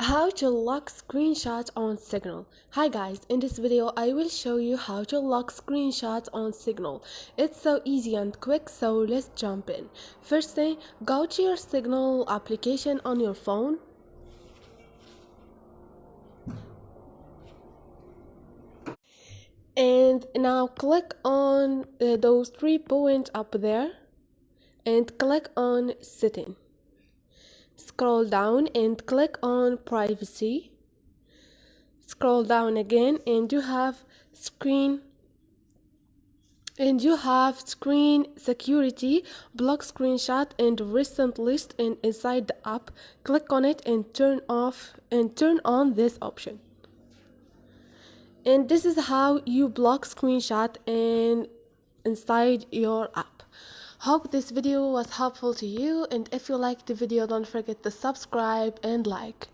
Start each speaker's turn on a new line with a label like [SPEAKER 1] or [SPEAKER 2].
[SPEAKER 1] How to lock screenshots on Signal. Hi guys, in this video I will show you how to lock screenshots on Signal. It's so easy and quick, so let's jump in. First thing, go to your Signal application on your phone. And now click on those 3 points up there and click on Setting. Scroll down and click on Privacy. Scroll down again and you have screen security, block screenshot and recent list, and inside the app click on it and turn on this option. And this is how you block screenshot and inside your app. Hope this video was helpful to you, and if you liked the video, don't forget to subscribe and like.